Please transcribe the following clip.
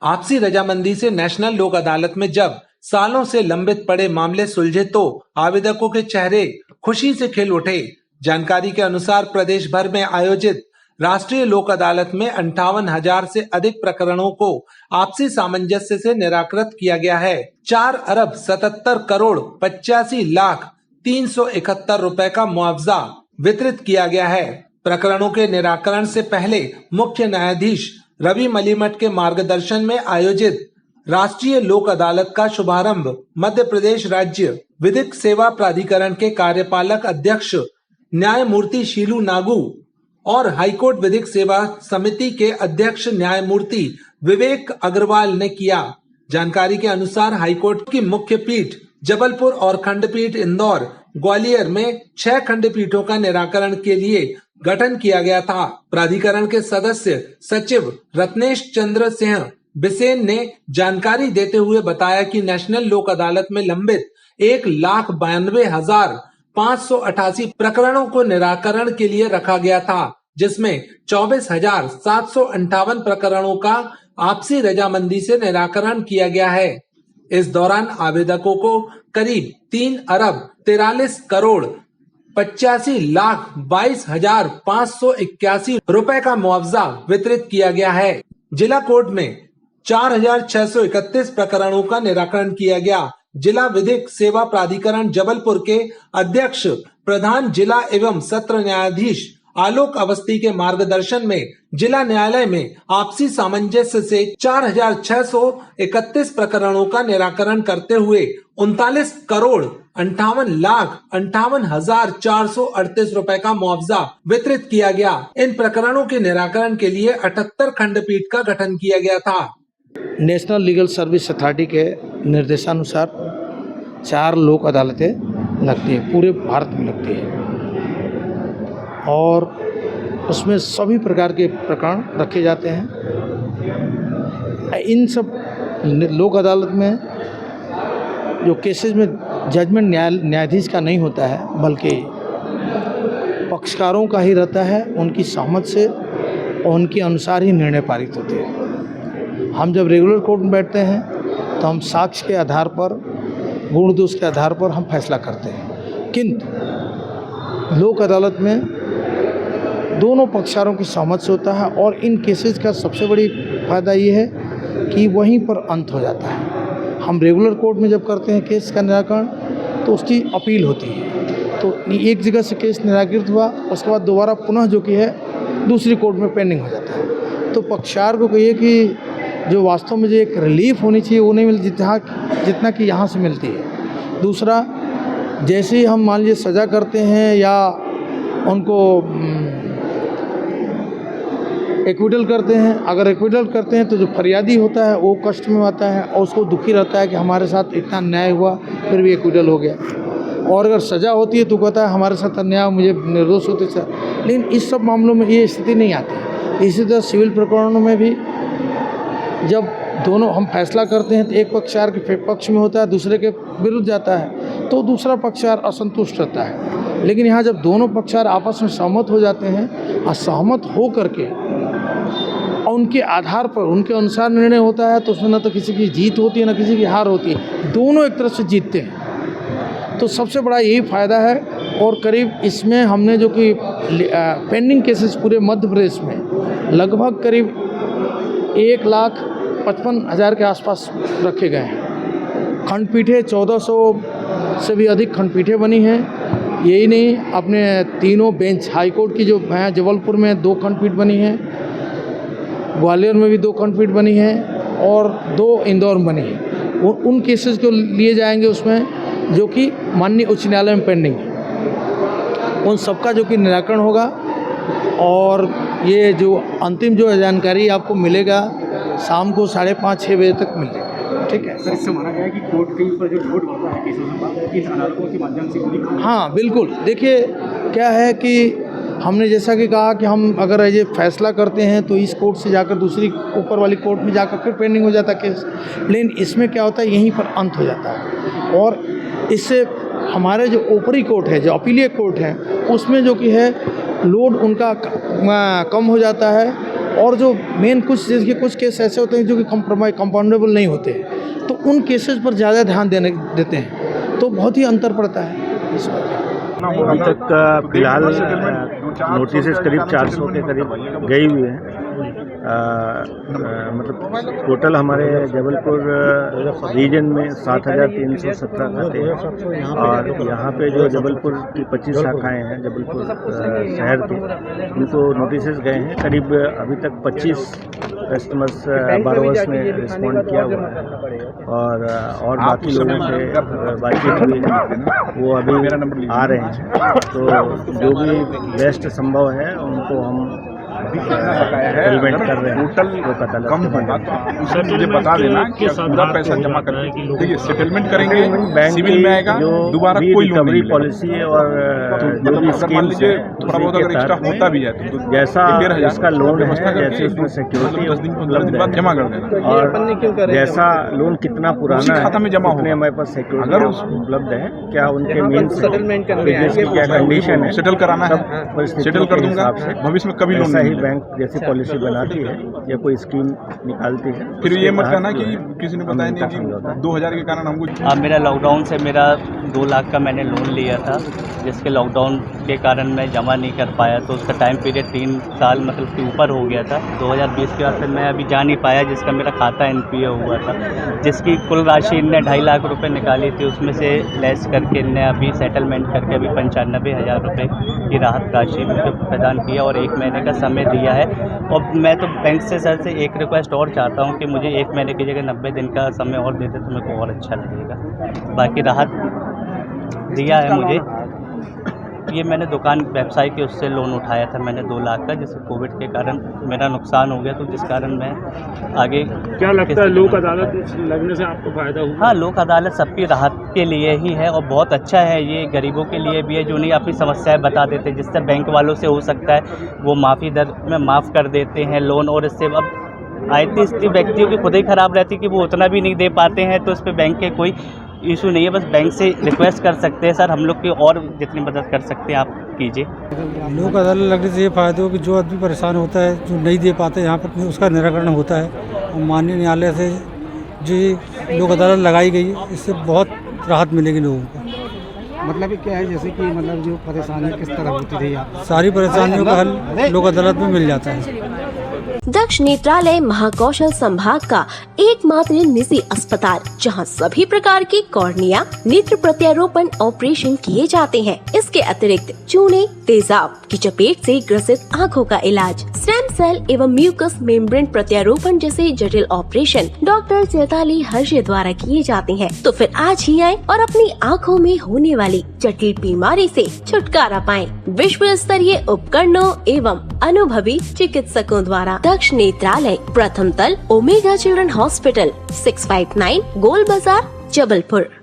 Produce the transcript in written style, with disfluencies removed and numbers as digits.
आपसी रजामंदी से नेशनल लोक अदालत में जब सालों से लंबित पड़े मामले सुलझे तो आवेदकों के चेहरे खुशी से खिल उठे। जानकारी के अनुसार प्रदेश भर में आयोजित राष्ट्रीय लोक अदालत में 58,000 से अधिक प्रकरणों को आपसी सामंजस्य से निराकृत किया गया है। 4 अरब 77 करोड़ 85 लाख 371 रुपए का मुआवजा वितरित किया गया है। प्रकरणों के निराकरण से पहले मुख्य न्यायाधीश रवि मलिमठ के मार्गदर्शन में आयोजित राष्ट्रीय लोक अदालत का शुभारंभ मध्य प्रदेश राज्य विधिक सेवा प्राधिकरण के कार्यपालक अध्यक्ष न्यायमूर्ति शीलू नागू और हाईकोर्ट विधिक सेवा समिति के अध्यक्ष न्यायमूर्ति विवेक अग्रवाल ने किया। जानकारी के अनुसार हाईकोर्ट की मुख्य पीठ जबलपुर और खंडपीठ इंदौर ग्वालियर में 6 खंडपीठों का निराकरण के लिए गठन किया गया था। प्राधिकरण के सदस्य सचिव रत्नेश चंद्र सिंह बिसेन ने जानकारी देते हुए बताया कि नेशनल लोक अदालत में लंबित 1,92,588 प्रकरणों को निराकरण के लिए रखा गया था, जिसमें 24,758 प्रकरणों का आपसी रजामंदी से निराकरण किया गया है। इस दौरान आवेदकों को करीब 3 अरब 43 करोड़ 85 लाख 22,581 रुपए का मुआवजा वितरित किया गया है। जिला कोर्ट में 4,631 प्रकरणों का निराकरण किया गया। जिला विधिक सेवा प्राधिकरण जबलपुर के अध्यक्ष प्रधान जिला एवं सत्र न्यायाधीश आलोक अवस्थी के मार्गदर्शन में जिला न्यायालय में आपसी सामंजस्य से 4,631 प्रकरणों का निराकरण करते हुए 39 करोड़ 58 लाख 58,438 रुपए का मुआवजा वितरित किया गया। इन प्रकरणों के निराकरण के लिए 78 खंडपीठ का गठन किया गया था। नेशनल लीगल सर्विस अथॉरिटी के निर्देशानुसार 4 लोक अदालतें लगती हैं, पूरे भारत में लगती है और उसमें सभी प्रकार के प्रकरण रखे जाते हैं। इन सब लोक अदालत में जो केसेस में जजमेंट न्यायाधीश का नहीं होता है बल्कि पक्षकारों का ही रहता है, उनकी सहमति से और उनके अनुसार ही निर्णय पारित होते हैं। हम जब रेगुलर कोर्ट में बैठते हैं तो हम साक्ष्य के आधार पर, गुण दोष के आधार पर हम फैसला करते हैं, किंतु लोक अदालत में दोनों पक्षकारों की सहमति से होता है और इन केसेस का सबसे बड़ी फ़ायदा ये है कि वहीं पर अंत हो जाता है। हम रेगुलर कोर्ट में जब करते हैं केस का निराकरण तो उसकी अपील होती है, तो एक जगह से केस निराकृत हुआ, उसके बाद दोबारा पुनः जो कि है दूसरी कोर्ट में पेंडिंग हो जाता है। तो पक्षकार को कहिए कि जो वास्तव में जो एक रिलीफ होनी चाहिए वो नहीं मिलती जितना कि यहाँ से मिलती है। दूसरा, जैसे ही हम मान लीजिए सज़ा करते हैं या उनको एक्विटल करते हैं, अगर एक्विटल करते हैं तो जो फरियादी होता है वो कष्ट में आता है और उसको दुखी रहता है कि हमारे साथ इतना अन्याय हुआ फिर भी एक्विटल हो गया। और अगर सज़ा होती है तो कहता है हमारे साथ अन्याय, मुझे निर्दोष होते थे। लेकिन इस सब मामलों में ये स्थिति नहीं आती। इसी तरह सिविल प्रकरणों में भी जब दोनों हम फैसला करते हैं तो एक पक्षकार के पक्ष में होता है, दूसरे के विरुद्ध जाता है, तो दूसरा पक्षकार असंतुष्ट रहता है। लेकिन यहाँ जब दोनों पक्षकार आपस में सहमत हो जाते हैं और सहमत हो करके और उनके आधार पर उनके अनुसार निर्णय होता है, तो उसमें न तो किसी की जीत होती है न किसी की हार होती है, दोनों एक तरह से जीतते हैं। तो सबसे बड़ा यही फ़ायदा है। और करीब इसमें हमने जो कि पेंडिंग केसेस पूरे मध्य प्रदेश में लगभग करीब 1,55,000 के आसपास रखे गए हैं। खंडपीठें 1400 से भी अधिक खंडपीठें बनी हैं। यही नहीं, अपने तीनों बेंच हाईकोर्ट की जो हैं, जबलपुर में 2 खंडपीठ बनी हैं, ग्वालियर में भी 2 खंडपीठ बनी हैं और 2 इंदौर में बनी हैं। उन केसेस को लिए जाएंगे उसमें जो कि माननीय उच्च न्यायालय में पेंडिंग है, उन सबका जो कि निराकरण होगा। और ये जो अंतिम जो जानकारी आपको मिलेगा शाम को 5:30-6 बजे तक मिल जाएगा। ठीक है सर, इससे माना गया है कि कोर्ट के ऊपर जो लोड बढ़ता है केसों का, इन अदालतों के माध्यम से। हाँ बिल्कुल, देखिए क्या है कि हमने जैसा कि कहा कि हम अगर ये फैसला करते हैं तो इस कोर्ट से जाकर दूसरी ऊपर वाली कोर्ट में जाकर फिर पेंडिंग हो जाता है केस। लेकिन इसमें क्या होता है, यहीं पर अंत हो जाता है और इससे हमारे जो ऊपरी कोर्ट है, जो अपीलीय कोर्ट है, उसमें जो कि है लोड उनका कम हो जाता है और जो मेन कुछ देखिए कुछ केस ऐसे होते हैं जो कि कंपाउंडेबल नहीं होते हैं, तो उन केसेस पर ज़्यादा ध्यान देते हैं, तो बहुत ही अंतर पड़ता है इस पर। अभी तक फिलहाल नोटिस करीब 400 के करीब गई हुई है। मतलब टोटल हमारे जबलपुर रीजन में 7,317 खाते हैं और यहाँ पे जो जबलपुर की 25 शाखाएँ हैं जबलपुर शहर के, उनको नोटिस गए हैं। करीब अभी तक 25 कस्टमर्स बारोवर्स ने रिस्पॉन्ड किया हुआ है और बाकी लोगों से बातचीत हुई है, वो अभी आ रहे हैं। तो जो भी बेस्ट संभव है उनको हम पेमेंट कर रहे हैं। टोटल कम होगा तो सर मुझे बता देना कि पूरा पैसा जमा करके देखिए सेटलमेंट करेंगे, सिविल में आएगा, दोबारा कोई लोन नहीं पॉलिसी और जो भी स्कीम लीजिए थोड़ा बहुत अगर एक्स्ट्रा होता भी है तो जैसा इसका लोन है, जैसे उसमें सिक्योरिटी 10 दिन बाद जमा कर देना, और जैसा लोन कितना पुराना खाता में जमा होने हमारे पास सिक्योरिटी अगर उपलब्ध है, क्या उनके मीन सेटलमेंट क्या कंडीशन है, सेटल कराना है, सेटल कर दूंगा, भविष्य में कभी लोन नहीं। बैंक जैसी पॉलिसी बनाती है या कोई स्कीम निकालती है, फिर ये मत कहना कि किसी ने बताया नहीं कि 2000 के कारण हमको। मेरा लॉकडाउन से मेरा 2 लाख का मैंने लोन लिया था, जिसके लॉकडाउन के कारण मैं जमा नहीं कर पाया, तो उसका टाइम पीरियड 3 साल मतलब के ऊपर हो गया था। 2020 के बाद फिर मैं अभी जा नहीं पाया, जिसका मेरा खाता NPA हुआ था, जिसकी कुल राशि इनने 2.5 लाख रुपए निकाली थी, उसमें से लेस करके इनने अभी सेटलमेंट करके अभी 95,000 रुपये की राहत राशि मुझे प्रदान किया और 1 महीने का समय दिया है। और मैं तो बैंक से सर से एक रिक्वेस्ट और चाहता हूँ कि मुझे 1 महीने की जगह 90 दिन का समय और देते तो मेरे को और अच्छा लगेगा। बाकी राहत दिया है मुझे, ये मैंने दुकान व्यवसाय के उससे लोन उठाया था मैंने 2 लाख का, जिससे कोविड के कारण मेरा नुकसान हो गया, तो जिस कारण मैं आगे। क्या लगता है लोक अदालत लगने से आपको फ़ायदा हुआ? हाँ, लोक अदालत सबकी राहत के लिए ही है और बहुत अच्छा है, ये गरीबों के लिए भी है जो नहीं अपनी समस्याएं बता देते, जिससे बैंक वालों से हो सकता है वो माफ़ी दर में माफ़ कर देते हैं लोन, और इससे अब आयती स्थिति व्यक्तियों की खुद ही ख़राब रहती है कि वो उतना भी नहीं दे पाते हैं, तो इस पर बैंक के कोई इशू नहीं है। बस बैंक से रिक्वेस्ट कर सकते हैं सर, हम लोग की और जितनी मदद कर सकते हैं आप कीजिए। लोक अदालत लगने से ये फ़ायदा हो कि जो आदमी परेशान होता है, जो नहीं दे पाते, यहाँ पर उसका निराकरण होता है। और माननीय न्यायालय से जो लोक अदालत लगाई गई, इससे बहुत राहत मिलेगी लोगों को। मतलब क्या है, जैसे कि मतलब जो परेशानी किस तरह होती थी, सारी परेशानियों का हल लोक अदालत में मिल जाता है। दक्ष नेत्रालय महाकौशल संभाग का एकमात्र निजी अस्पताल जहां सभी प्रकार की कॉर्निया नेत्र प्रत्यारोपण ऑपरेशन किए जाते हैं। इसके अतिरिक्त चूने, तेजाब की चपेट से ग्रसित आँखों का इलाज, स्टेम सेल एवं म्यूकस मेम्ब्रेन प्रत्यारोपण जैसे जटिल ऑपरेशन डॉक्टर चैताली हर्षे द्वारा किए जाते हैं। तो फिर आज ही आए और अपनी आँखों में होने वाली जटिल बीमारी से छुटकारा पाएं। विश्व स्तरीय उपकरणों एवं अनुभवी चिकित्सकों द्वारा दक्ष नेत्रालय, प्रथम तल, ओमेगा चिल्ड्रन हॉस्पिटल, 659 गोल बाजार, जबलपुर।